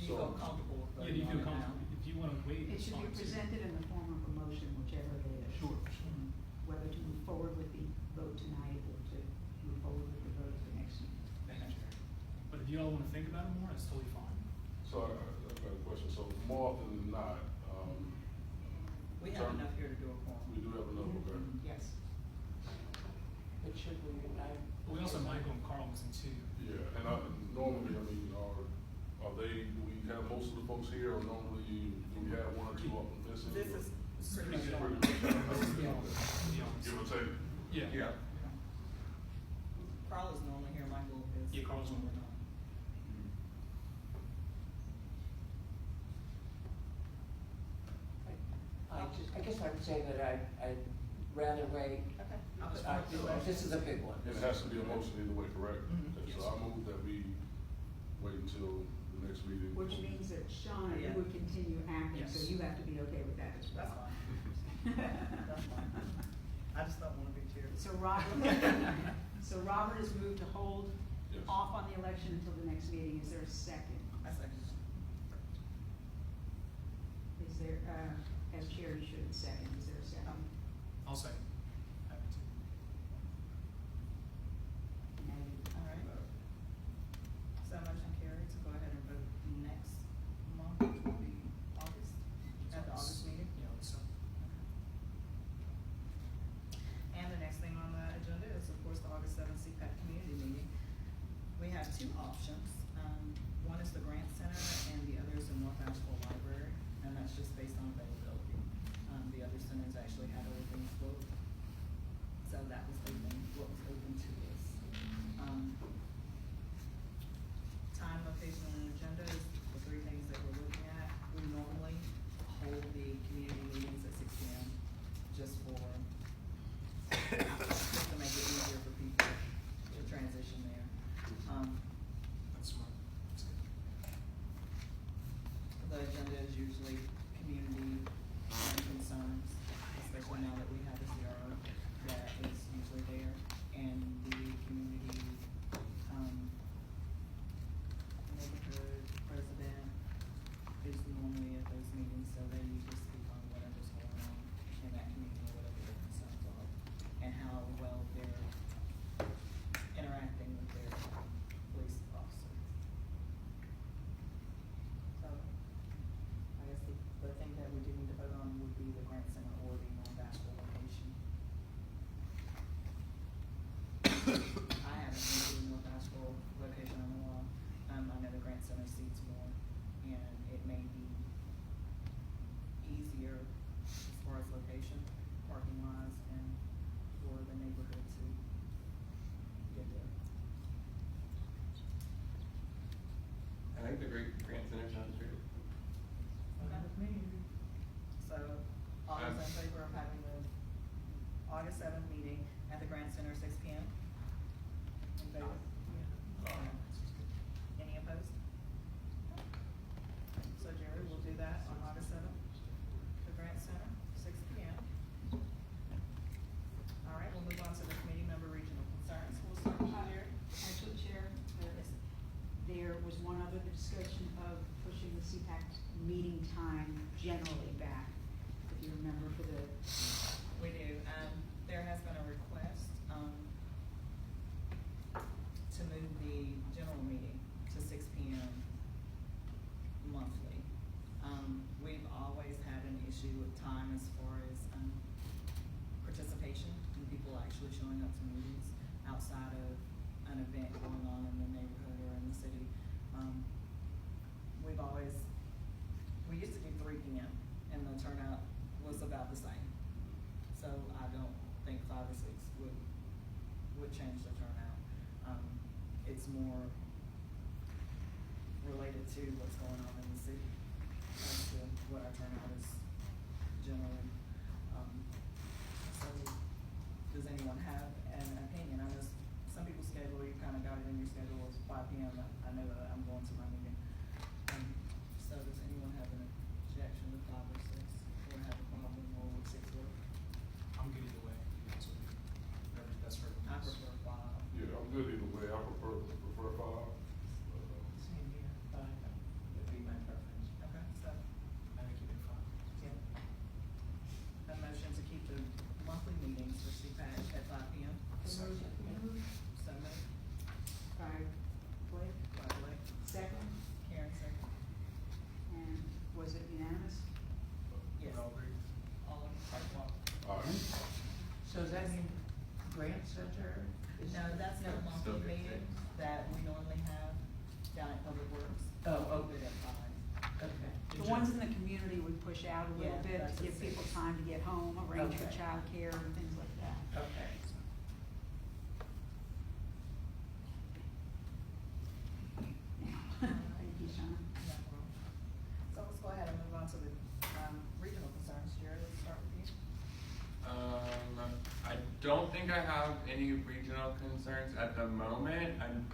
You feel comfortable with Yeah, you feel voting on it now? comfortable, if you wanna wait, It it's should be fine too. presented in the form of a motion, whichever it is. Sure, sure. Whether to move forward with the vote tonight or to move forward with the vote at the next meeting. Thank you, Chair. But if you all wanna think about it more, it's totally fine. So I've got a question. So more often than not, We have enough here to do a quorum. we do have enough, okay? Yes. But should we, We also have Michael and Carl missing too. Yeah, and normally, I mean, are they, do we have most of the folks here, or normally, do we have one or two of them missing? This is pretty Pretty much good. normal. To be honest. Give or take? Yeah. Carl is normally here, Michael is. Yeah, Carl's normally not. I guess I would say that I'd rather wait. Okay. I'll put Uh, that. This is a big one. It has to be a motion either way, correct? Mhm. Okay, Yes. So I move that we wait until the next meeting. Which means that Shauna, you Yeah. would continue acting, so Yes. you have to be okay with that as That's well. fine. That's fine. I just don't wanna be chair. So Robert has moved to hold Yes. off on the election until the next meeting. Is there a second? I second. Is there, as chair, you should second. Is there a second? I'll say. Happy to. Now you- All right. So motion carried to go ahead and vote next month, which will be August, at the August meeting. Yeah, so. And the next thing on the agenda is, of course, the August seventh CPAC community meeting. We have two options. One is the Grant Center and the other is the North Asheville Library, and that's just based on availability. The other centers actually had other things booked, so that was what was open to us. Time, location, and agenda is the three things that we're looking at. We normally hold the community meetings at 6 p.m. just to make it easier for people to transition there. That's smart. That's good. The agenda is usually community concerns, especially now that we have a CRO that is usually there. And the community, neighborhood president is normally at those meetings, so they usually speak on whatever's going on in that community, whatever their concerns are, and how well they're interacting with their police officers. So, I guess the thing that we do need to vote on would be the Grant Center or the North Asheville location. I haven't been to the North Asheville location in a while. I know the Grant Center seats more, and it may be easier as far as location, parking wise, and for the neighborhood to get there. I think the Grant Center sounds great. Okay with me. So, all those in favor of having the August seventh meeting at the Grant Center, 6 p.m.? In favor? Any opposed? So Jerry, we'll do that on August seventh, the Grant Center, 6 p.m. All right, we'll move on to the committee member regional concerns. We'll start with you, Jerry. Actually, Chair, there was one other discussion of pushing the CPAC meeting time generally back, if you remember, for the, We do, there has been a request, to move the general meeting to 6 p.m. monthly. We've always had an issue with time as far as, participation and people actually showing up to meetings outside of an event going on in the neighborhood or in the city. We used to do 3 p.m. and the turnout was about the same. So I don't think 5 or 6 would change the turnout. It's more related to what's going on in the city as to what our turnout is generally. So does anyone have an opinion? I know some people's schedule, you kind of got it in your schedule as 5 p.m. I know that I'm going to my meeting. So does anyone have an objection to 5 or 6, or have a problem or would 6 work? I'm good either way, to be honest with you. Whatever's best for everyone. I prefer 5. Yeah, I'm good either way. I prefer 5. Same here, 5 would be my Oh, Open at 5. okay. The ones in the community would push out a little Yeah, bit that's to give at people 6. time to get home, arrange for Okay. childcare and things like that. Okay. Thank you, Sean. No problem. So let's go ahead and move on to the regional concerns. Jared, let's start with you. I don't think I have any regional concerns at the moment. I'm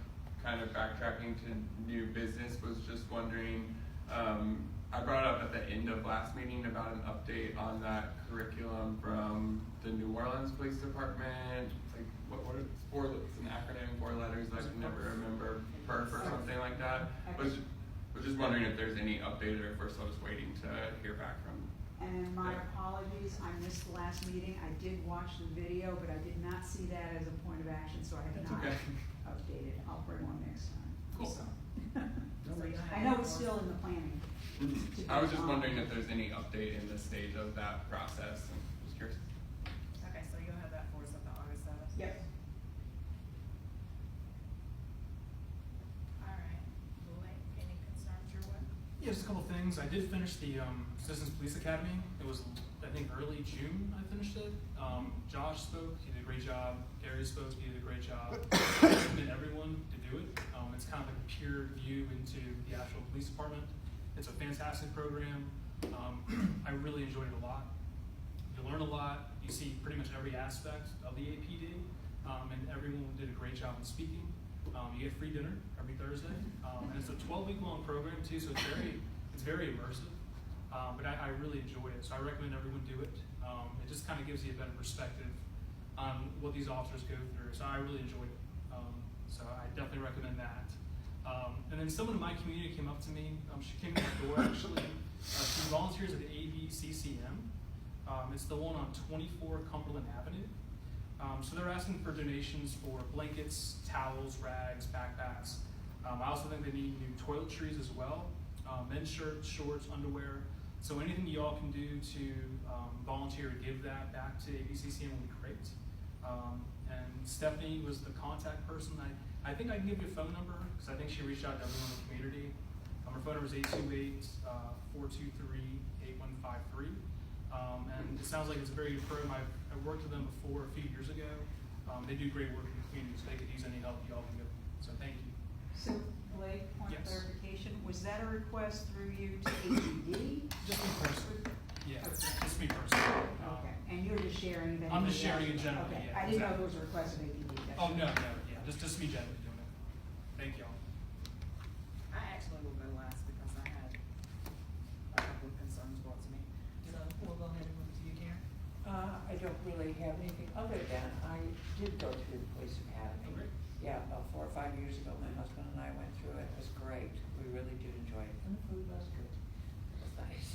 kind of backtracking to new business, was just wondering, I brought up at the end of last meeting about an update on that curriculum from the New Orleans Police Department. Like, what are, it's an acronym, 4 letters, I can never remember, PERF or something like that. Was just wondering if there's any update or if we're still just waiting to hear back from. And my Yeah. apologies, I missed the last meeting. I did watch the video, but I did not see that as a point of action, so I have That's not okay. updated. I'll bring one next time. Cool. So. So you don't have I know any it's more- still in the planning. Mhm. I was just wondering if there's any update in the stage of that process, and just curious. Okay, so you'll have that for us at the August 7th? Yep. All right. Blake, any concerns your way? Yeah, just a couple things. I did finish the Citizens Police Academy. It was, I think, early June I finished it. Josh spoke, he did a great job. Gary spoke, he did a great job. I recommend everyone to do it. It's kind of like a peer view into the Asheville Police Department. It's a fantastic program. I really enjoyed it a lot. You learn a lot. You see pretty much every aspect of the APD, and everyone did a great job in speaking. You get free dinner every Thursday, and it's a 12-week long program too, so it's very immersive. But I really enjoyed it, so I recommend everyone do it. It just kind of gives you a better perspective on what these officers go through. So I really enjoyed it. So I definitely recommend that. And then someone in my community came up to me. She came to the door actually. She volunteers at the AVCCM. It's the one on 24 Cumberland Avenue. So they're asking for donations for blankets, towels, rags, backpacks. I also think they need new toiletries as well. Men's shirts, shorts, underwear. So anything you all can do to volunteer to give that back to AVCCM would be great. And Stephanie was the contact person. I think I can give you a phone number because I think she reached out to everyone in the community. Her phone number is 828-423-8153. And it sounds like it's a very good program. I've worked with them before a few years ago. They do great work in the community, so they could use any help you all can give them. So thank you. So Blake, point of Yes. clarification, was that a request through you to APD? Just me personally. Yeah, Okay. just me personally. Okay, and you're just sharing that? I'm just sharing it generally, Okay, yeah, I didn't know exactly. if it was a request of APD. That's Oh, all. no, yeah, just me generally doing it. Thank y'all. I actually will go last because I had a couple of concerns brought to me. So we'll go ahead and move to you, Karen. I don't really have anything other than I did go through the police academy. Okay. Yeah, about 4 or 5 years ago, my husband and I went through it. It was great. We really did enjoy it. And the food was good. It was nice.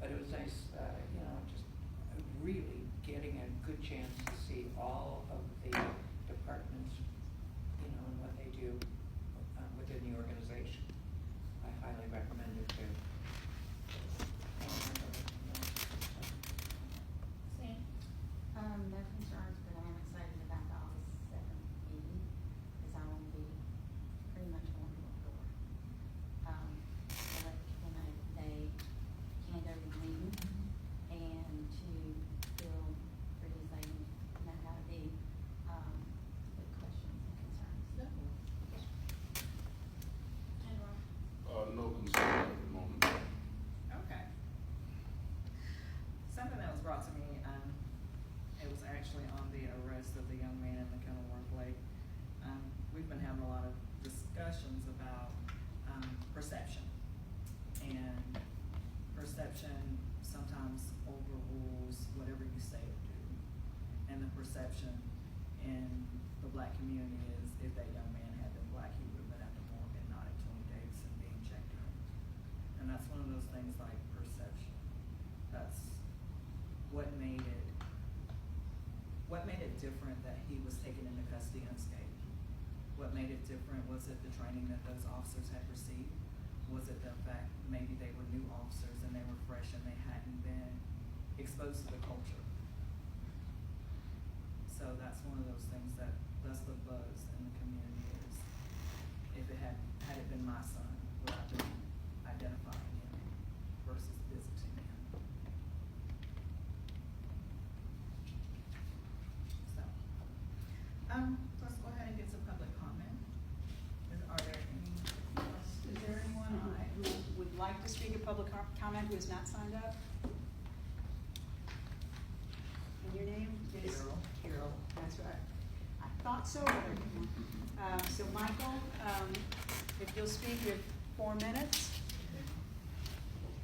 But it was nice, just really getting a good chance to see all of the departments, and what they do within the organization. I highly recommend it too. Sam? No concerns, but I am excited about the August 7th meeting, because I will be pretty much going door to door. To let people know they can go to the meeting, and to feel free as they know how to be, with questions and concerns. And Ron? No concern at the moment. Okay. Something that was brought to me, it was actually on the arrest of the young man in the Kenilworth Lake. We've been having a lot of discussions about, perception. And perception sometimes overrules whatever you say or do. And the perception in the black community is if that young man had been black, he would have been at the morgue and not at 20 days and being checked in. And that's one of those things like perception. That's what made it different that he was taken into custody unscathed. What made it different, was it the training that those officers had received? Was it the fact maybe they were new officers and they were fresh and they hadn't been exposed to the culture? So that's one of those things that's the buzz in the community is, if it had it been my son, would I have been speak at public comment who is not signed up? And your name is? Carol. Carol, that's right. I thought so, but, so Michael, if you'll speak, you have 4 minutes.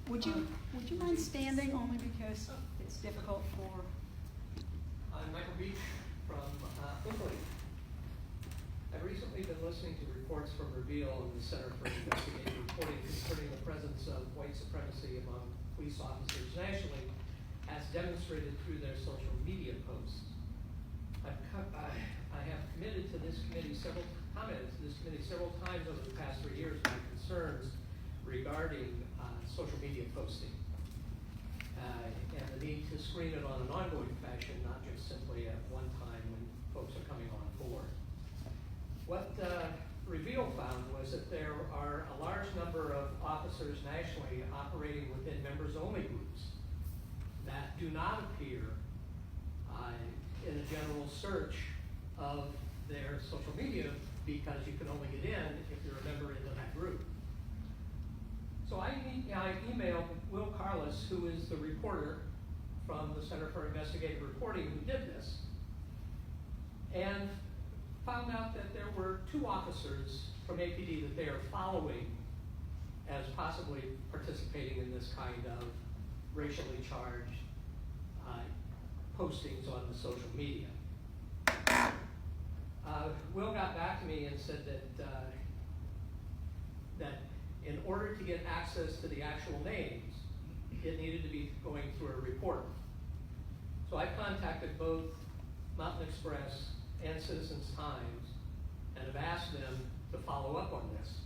Would you mind standing only because it's difficult for? I'm Michael Beach from Italy. I've recently been listening to reports from Reveal and the Center for Investigative Reporting concerning the presence of white supremacy among police officers nationally, as demonstrated through their social media posts. I have committed to this committee several times over the past 3 years my concerns regarding social media posting and the need to screen it on an ongoing fashion, not just simply at one time when folks are coming on board. What Reveal found was that there are a large number of officers nationally operating within members-only groups that do not appear in a general search of their social media because you can only get in if you're a member into that group. So I emailed Will Carlos, who is the reporter from the Center for Investigative Reporting who did this, and found out that there were 2 officers from APD that they are following as possibly participating in this kind of racially charged postings on the social media. Will got back to me and said that in order to get access to the actual names, it needed to be going through a reporter. So I contacted both Mountain Express and Citizens Times and have asked them to follow up on this.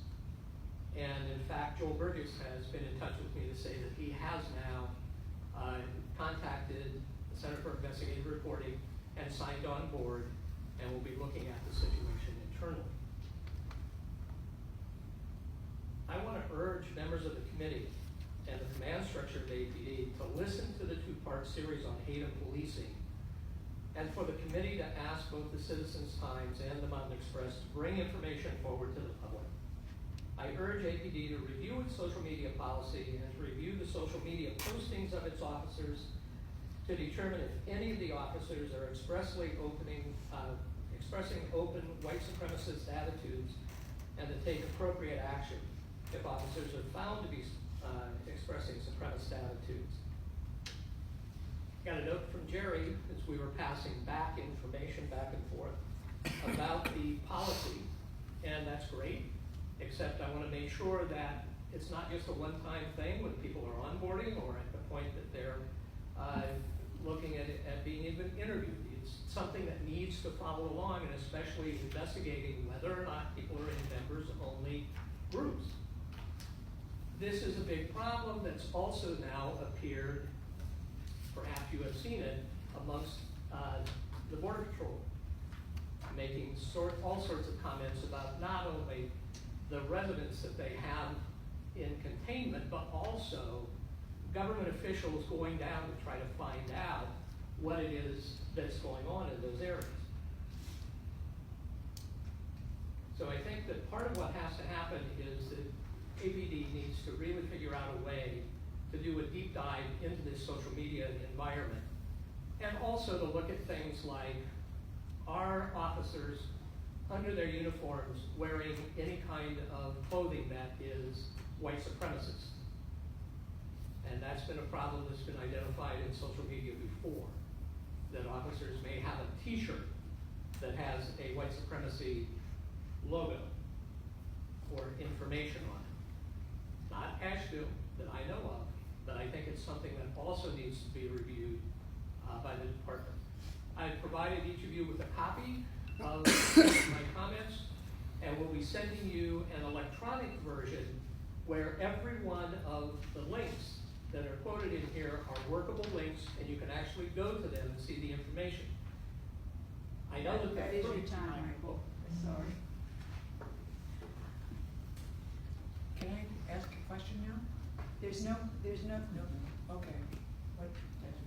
And in fact, Joel Burgess has been in touch with me to say that he has now contacted the Center for Investigative Reporting and signed on board and will be looking at the situation internally. I want to urge members of the committee and the command structure of APD to listen to the 2-part series on hate and policing, and for the committee to ask both the Citizens Times and the Mountain Express to bring information forward to the public. I urge APD to review its social media policy and to review the social media postings of its officers to determine if any of the officers are expressing open white supremacist attitudes, and to take appropriate action if officers are found to be expressing supremacist attitudes. Got a note from Jerry as we were passing back information back and forth about the policy, and that's great, except I want to make sure that it's not just a one-time thing when people are onboarding or at the point that they're looking at being even interviewed. It's something that needs to follow along, and especially investigating whether or not people are in members-only groups. This is a big problem that's also now appeared, perhaps you have seen it, amongst the Border Patrol, making all sorts of comments about not only the residents that they have in containment, but also government officials going down to try to find out what it is that's going on in those areas. So I think that part of what has to happen is that APD needs to really figure out a way to do a deep dive into this social media environment, and also to look at things like, are officers under their uniforms wearing any kind of clothing that is white supremacist? And that's been a problem that's been identified in social media before, that officers may have a t-shirt that has a white supremacy logo or information on it. Not Asheville that I know of, but I think it's something that also needs to be reviewed by the department. I've provided each of you with a copy of my comments, and we'll be sending you an electronic version where every one of the links that are quoted in here are workable links, and you can actually go to them and see the information. I know That is your time, Michael. Sorry. Can I ask a question now? There's no. Okay. What?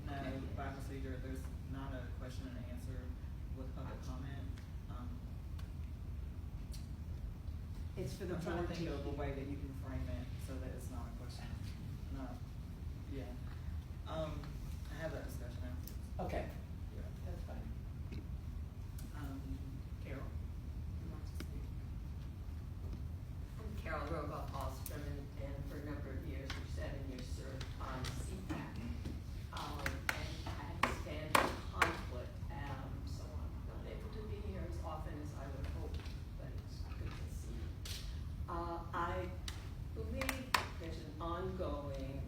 No, by procedure, there's not a question and answer with public comment. It's for the I'm trying board to think of a way that you can frame it so that it's not a question. not, yeah. I have that discussion afterwards. Okay, Yeah. that's fine. Carol, you want to speak? I'm Carol Rogoff Ostrom, and for a number of years, for 7 years, served on CPAC. And I understand the conflict, so I'm not able to be here as often as I would hope, but it's good to see you. I believe there's an ongoing,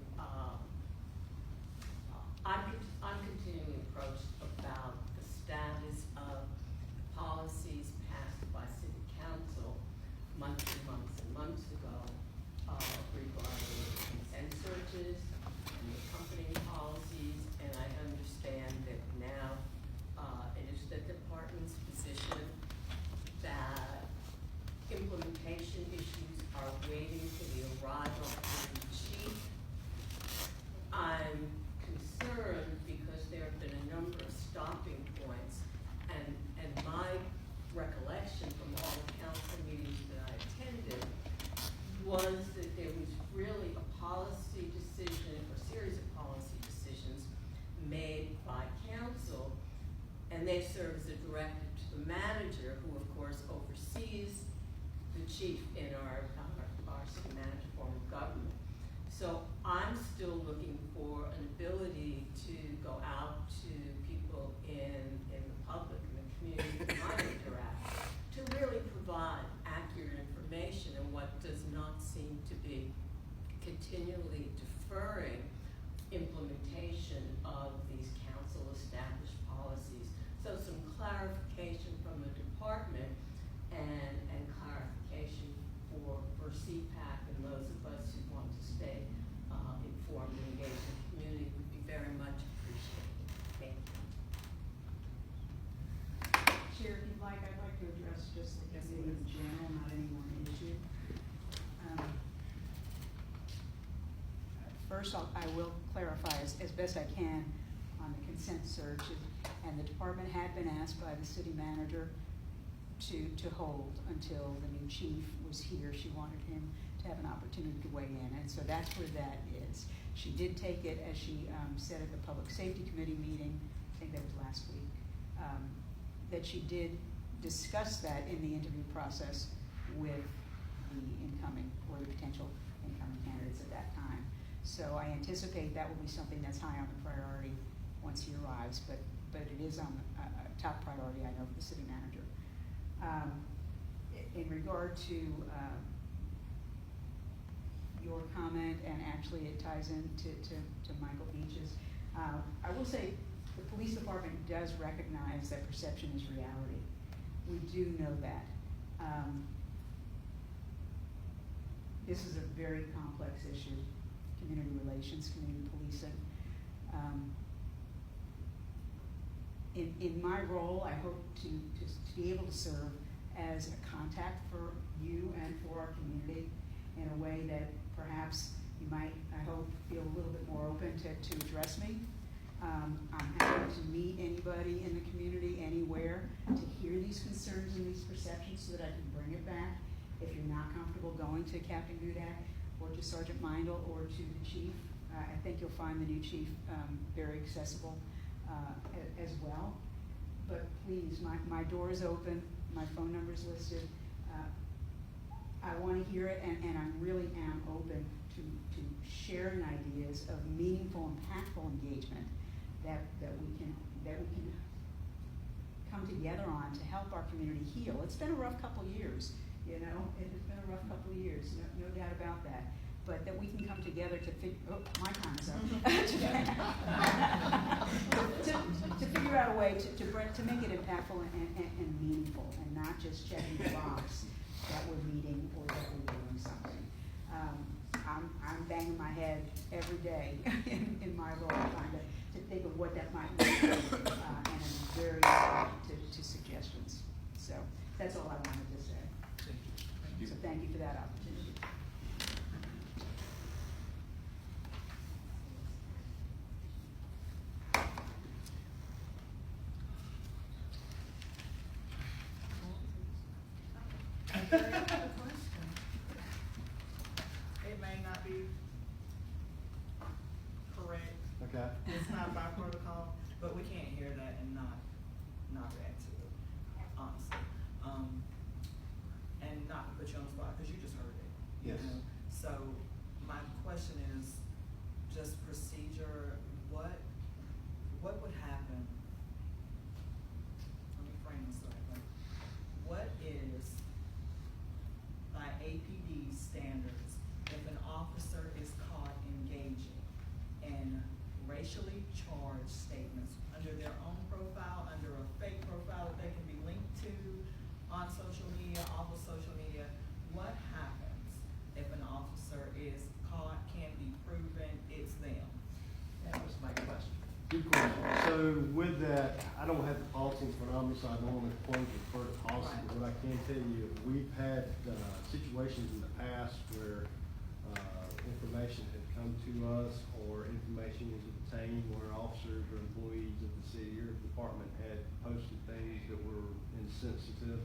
I'm continually approached about the status of policies passed by city council months and months and months ago, regarding consent searches and the accompanying policies, and I understand that now, it is the department's position that implementation issues are waiting for the arrival of the chief. I'm concerned because there have been a number of stopping points, and my recollection from all the council meetings that I attended was that there was really a policy decision, or series of policy decisions made by council, and they serve as a directive to the manager, who of course oversees the chief in our city manager form of government. So I'm still looking for an ability to go out to people in the public, in the community that might interact, to really provide accurate information in what does not seem to be continually deferring implementation of these council established policies. So some clarification from the department and clarification for CPAC and those of us who want to stay informed and engaged in the community would be very much appreciated. Thank you. Chair, if you'd like, I'd like to address just the committee in general, not any one issue. First, I will clarify as best I can on the consent search, and the department had been asked by the city manager to hold until the new chief was here. She wanted him to have an opportunity to weigh in, and so that's where that is. She did take it, as she said at the Public Safety Committee meeting, I think that was last week, that she did discuss that in the interview process with the incoming or the potential incoming candidates at that time. So I anticipate that will be something that's high on the priority once he arrives, but it is on a top priority, I know, for the city manager. In regard to your comment, and actually it ties into to Michael Beach's, I will say the police department does recognize that perception is reality. We do know that. This is a very complex issue, community relations, community policing. In my role, I hope to be able to serve as a contact for you and for our community in a way that perhaps you might, I hope, feel a little bit more open to address me. I'm happy to meet anybody in the community, anywhere, to hear these concerns and these perceptions so that I can bring it back. If you're not comfortable going to Captain Gudak or to Sergeant Meindl or to the chief, I think you'll find the new chief very accessible as well. But please, my door is open, my phone number is listed. I want to hear it, and I really am open to sharing ideas of meaningful, impactful engagement that we can come together on to help our community heal. It's been a rough couple years, you know. It has been a rough couple of years, no doubt about that. But that we can come together to my time is up. to figure out a way to make it impactful and meaningful, and not just checking the box that we're meeting or that we're doing something. I'm banging my head every day in my role trying to think of what that might mean, and I'm very open to suggestions. So that's all I wanted to say. Thank you. So thank you for that opportunity. Very good question. It may not be Okay. It's not by protocol, but we can't hear that and not react to it, honestly. And not to put you on the spot, cause you just heard it. You Yes. know? So my question is just procedure, what would happen? Let me frame this right. What is by APD standards if an officer is caught engaging in racially charged statements under their own profile, under a fake profile that they can be linked to on social media, off of social media? What happens if an officer is caught, can't be proven, it's them? That was my question. Good question. So with that, I don't have the policy in front of me, so I don't want to quote the first policy, but what I can tell you, we've had situations in the past where information had come to us or information was obtained where officers or employees of the city or department had posted things that were insensitive.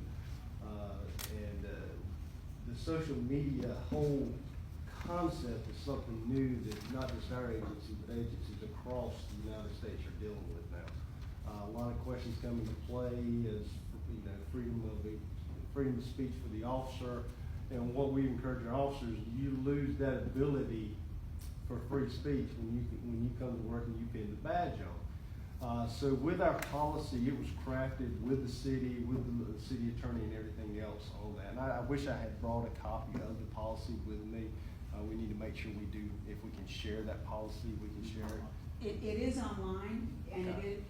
And the social media whole concept is something new that not just our agency, but agencies across the United States are dealing with now. A lot of questions come into play as, freedom of speech for the officer. And what we encourage our officers, you lose that ability for free speech when you come to work and you pin the badge on. So with our policy, it was crafted with the city, with the city attorney and everything else on that. And I wish I had brought a copy of the policy with me. We need to make sure we do, if we can share that policy, we can share it. It is online, and Okay. it is,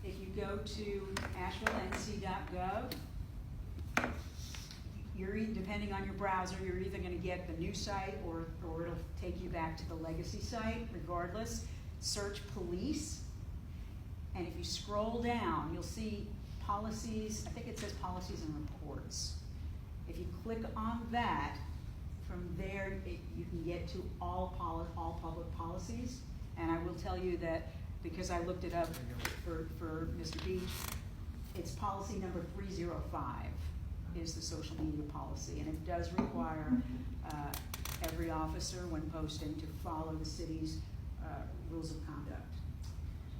if you go to AshevilleNC.gov, depending on your browser, you're either gonna get the new site or it'll take you back to the legacy site, regardless. Search police, and if you scroll down, you'll see policies, I think it says policies and reports. If you click on that, from there, you can get to all public policies. And I will tell you that, because I looked it up for Mr. Beach, it's policy number 305 is the social media policy. And it does require every officer, when posting, to follow the city's rules of conduct.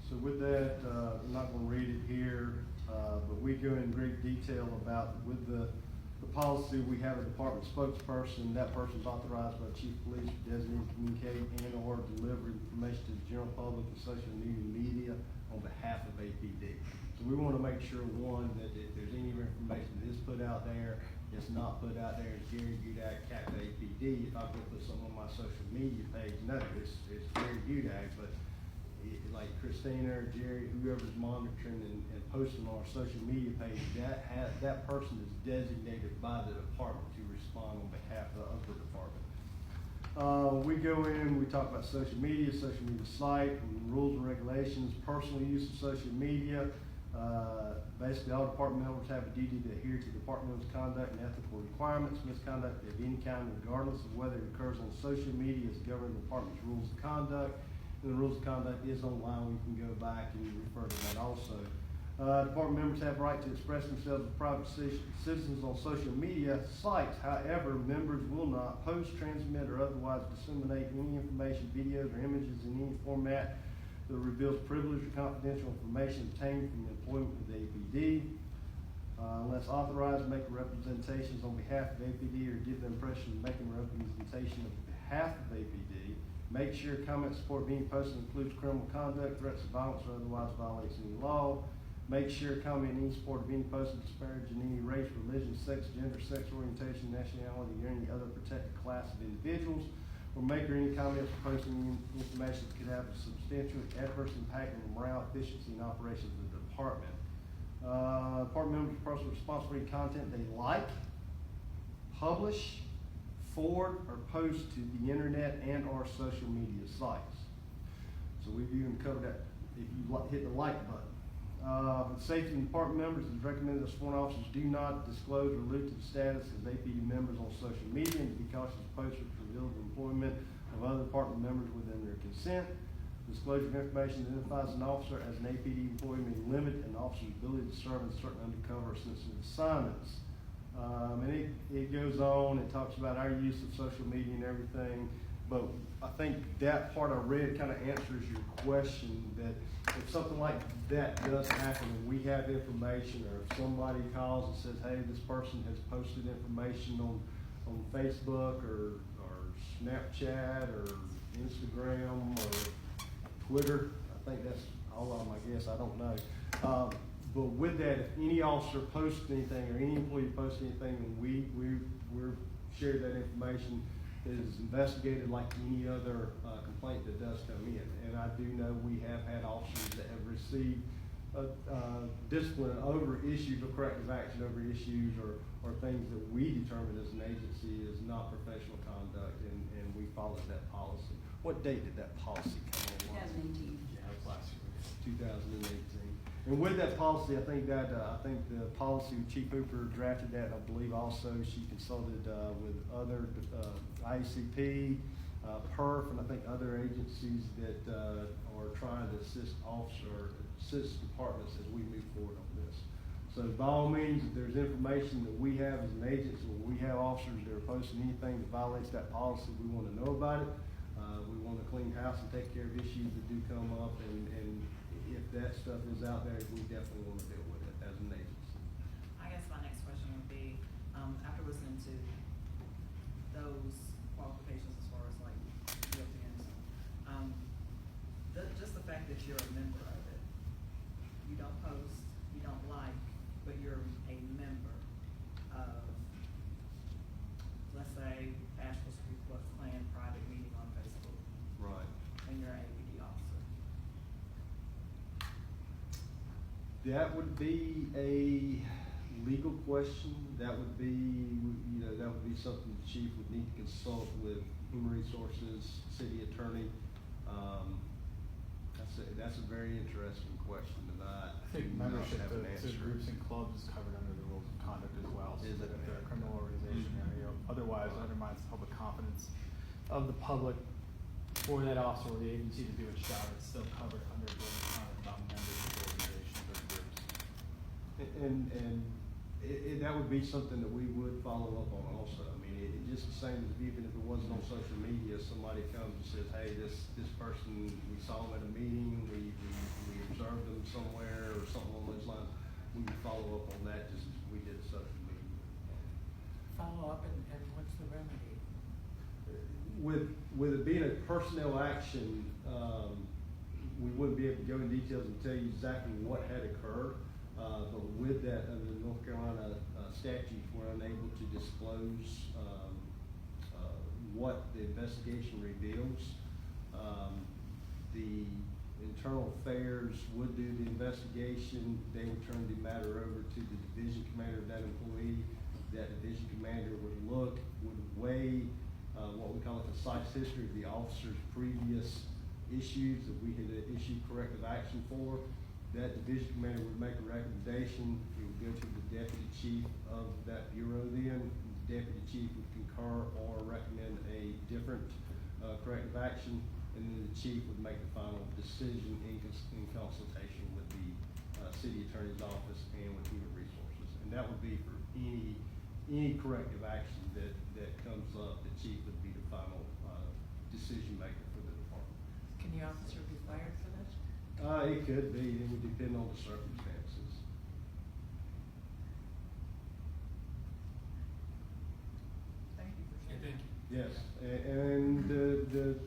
So with that, I'm not gonna read it here, but we go in great detail about, with the policy, we have a department spokesperson. That person's authorized by the chief of police to designate, communicate, and or deliver information to the general public and social media on behalf of APD. So we wanna make sure, one, that if there's any information that is put out there, it's not put out there as Jerry Gudak, Captain APD. If I'm gonna put something on my social media page, no, it's Jerry Gudak, but like Christina or Jerry, whoever's monitoring and posting on our social media page, that person is designated by the department to respond on behalf of the department. We go in, we talk about social media site, rules and regulations, personal use of social media. Basically, all department members have a duty to adhere to departmental conduct and ethical requirements. Misconduct of any kind, regardless of whether it occurs on social media, is governed the department's rules of conduct. And the rules of conduct is online. We can go back and refer to that also. Department members have the right to express themselves as private citizens on social media sites. However, members will not post, transmit, or otherwise disseminate any information, videos, or images in any format that reveals privileged or confidential information obtained from employment with APD. Unless authorized to make representations on behalf of APD or give the impression of making a representation on behalf of APD. Make sure comment support being posted includes criminal conduct, threats of violence, or otherwise violates any law. Make sure comment any support of any posted disparaging any race, religion, sex, gender, sex orientation, nationality, or any other protected class of individuals. Or make any comments or posting any information that could have a substantial adverse impact on the morale, efficiency, and operations of the department. Department members are personally responsible for any content they like, publish, forward, or post to the internet and or social media sites. So we've even covered that if you hit the like button. For the safety of department members, it's recommended that sworn officers do not disclose or allude to the status as APD members on social media, and to be cautious of posts which reveal the employment of other department members within their consent. Disclosure of information that identifies an officer as an APD employee may limit an officer's ability to serve in certain undercover or sensitive assignments. And it goes on, it talks about our use of social media and everything. But I think that part I read kind of answers your question, that if something like that does happen and we have information, or if somebody calls and says, hey, this person has posted information on Facebook or Snapchat or Instagram or Twitter, I think that's all of them, I guess, I don't know. But with that, if any officer posts anything or any employee posts anything, then we're shared that information, is investigated like any other complaint that does come in. And I do know we have had officers that have received discipline over issues or corrective action over issues or things that we determine as an agency is not professional conduct, and we followed that policy. What date did that policy come on? 2018. Yeah, it was last year. 2018. And with that policy, I think the policy, Chief Hooper drafted that. I believe also she consulted with other IACP, PERF, and I think other agencies that are trying to assist departments as we move forward on this. So by all means, if there's information that we have as an agency, or we have officers that are posting anything that violates that policy, we want to know about it. We want to clean house and take care of issues that do come up, and if that stuff is out there, we definitely want to deal with it as an agency. I guess my next question would be, after listening to those qualifications as far as like guilty and just the fact that you're a member of it, you don't post, you don't like, but you're a member of, let's say, Asheville Street Plus Klan private meeting on Facebook, Right. and you're an APD officer. That would be a legal question. That would be, that would be something the chief would need to consult with Human Resources, city attorney. That's a very interesting question that I think do not membership have an to answer. groups and clubs is covered under the rules of conduct as well. Is it? If they're a criminal organization, otherwise undermines the public confidence of the public for that officer or the agency to do its job. It's still covered under the rules of conduct about members of organizations or groups. And that would be something that we would follow up on also. I mean, just the same as even if it wasn't on social media, somebody comes and says, hey, this person, we saw them at a meeting, we observed them somewhere or something along those lines, we would follow up on that just as we did social media. Follow up and what's the remedy? With it being a personnel action, we wouldn't be able to go in details and tell you exactly what had occurred. But with that, under the North Carolina statutes, we're unable to disclose what the investigation reveals. The internal affairs would do the investigation. They would turn the matter over to the division commander of that employee. That division commander would weigh what we call a concise history of the officer's previous issues that we had issued corrective action for. That division commander would make a recommendation. It would go to the deputy chief of that bureau then. The deputy chief would concur or recommend a different corrective action, and then the chief would make the final decision in consultation with the city attorney's office and with Human Resources. And that would be for any corrective action that comes up. The chief would be the final decision maker for the department. Can the officer be fired for this? It could be. It would depend on the circumstances. Thank you for Yeah, sharing. thank you. Yes, and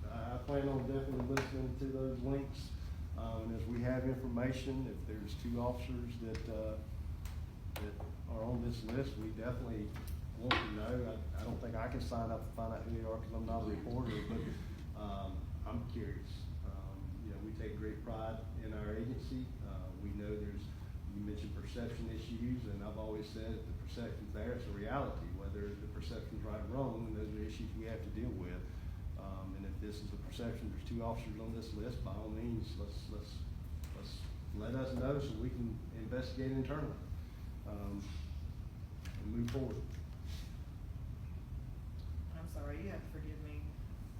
I plan on definitely listening to those links. And as we have information, if there's two officers that are on this list, we definitely want to know. I don't think I can sign up to find out who they are because I'm not a reporter, but I'm curious. We take great pride in our agency. We know you mentioned perception issues, and I've always said if the perception's there, it's a reality. Whether the perception's right or wrong, and those are issues we have to deal with. And if this is a perception, there's two officers on this list, by all means, let's let us know so we can investigate internally and move forward. I'm sorry, you have to forgive me.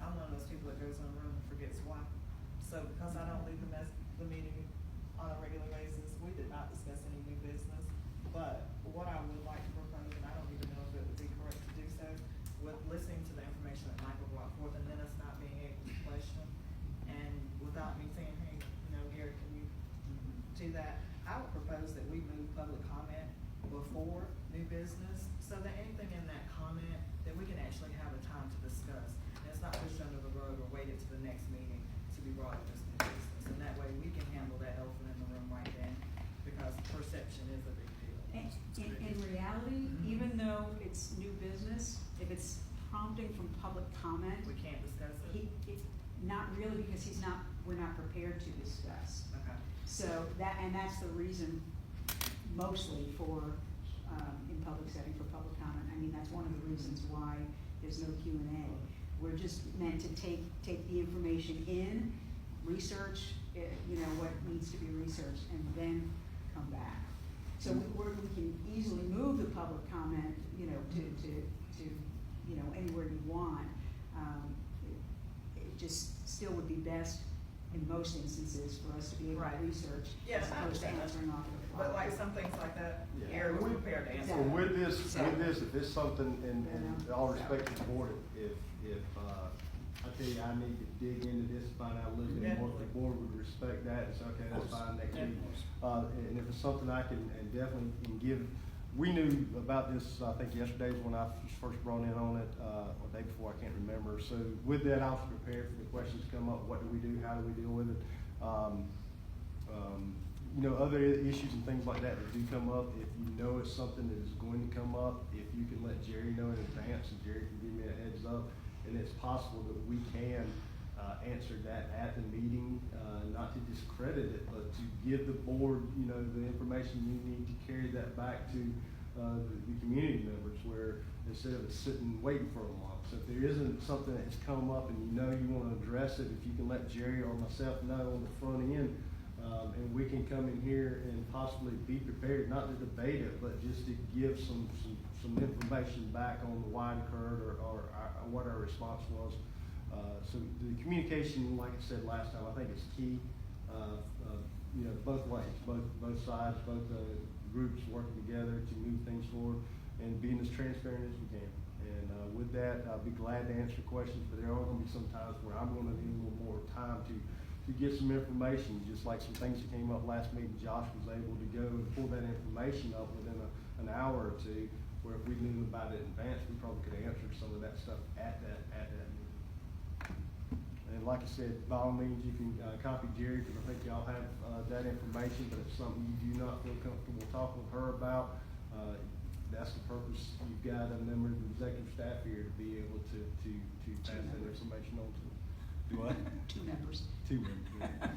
I'm one of those people that goes in a room and forgets why. So because I don't leave the meeting on a regular basis, we did not discuss any new business. But what I would like to propose, and I don't even know if it would be correct to do so, with listening to the information that Michael brought forth, and then business, so that anything in that comment, that we can actually have a time to discuss. And it's not pushed under the rug or waited to the next meeting to be brought up as new business. And that way we can handle that elephant in the room right then, because perception is a big deal. In reality, even though it's new business, if it's prompting from public comment, We can't discuss it. not really, because we're not prepared to discuss. Okay. So that's the reason mostly for, in public setting for public comment. I mean, that's one of the reasons why there's no Q&A. We're just meant to take the information in, research, what needs to be researched, and then come back. So we can easily move the public comment, to anywhere you want. It just still would be best in most instances for us to be able Right. to research Yeah, as I opposed to understand that. answering off the fly. But like some things like that, Yeah. Gary was prepared to answer. So Exactly. with this, if it's something, and all respect to the board, if, I tell you, I need to dig into this, find out a little bit more, if the board would respect that, it's okay, that's fine, next week. And if it's something I can, and definitely can give, we knew about this, I think yesterday was when I was first brought in on it, or the day before, I can't remember. So with that, I was prepared for the questions to come up, what do we do, how do we deal with it? Other issues and things like that do come up, if you know it's something that is going to come up, if you can let Jerry know in advance, and Jerry can give me a heads up, and it's possible that we can answer that at the meeting, not to discredit it, but to give the board, the information you need to carry that back to the community members, where instead of it sitting waiting for a month. So if there isn't something that has come up and you want to address it, if you can let Jerry or myself know on the front end, and we can come in here and possibly be prepared, not to debate it, but just to give some information back on why it occurred or what our response was. So the communication, like I said last time, I think is key. Both ways, both sides, both groups working together to move things forward and being as transparent as we can. And with that, I'll be glad to answer questions, but there are going to be some times where I'm going to need a little more time to get some information, just like some things that came up last meeting. Josh was able to go and pull that information up within an hour or two, where if we knew about it in advance, we probably could have answered some of that stuff at that meeting. And like I said, by all means, you can copy Jerry, because I think y'all have that information, but if something you do not feel comfortable talking with her about, that's the purpose. You've got a member of the executive staff here to be able to pass that information on to them. Do what? Two members. Two members.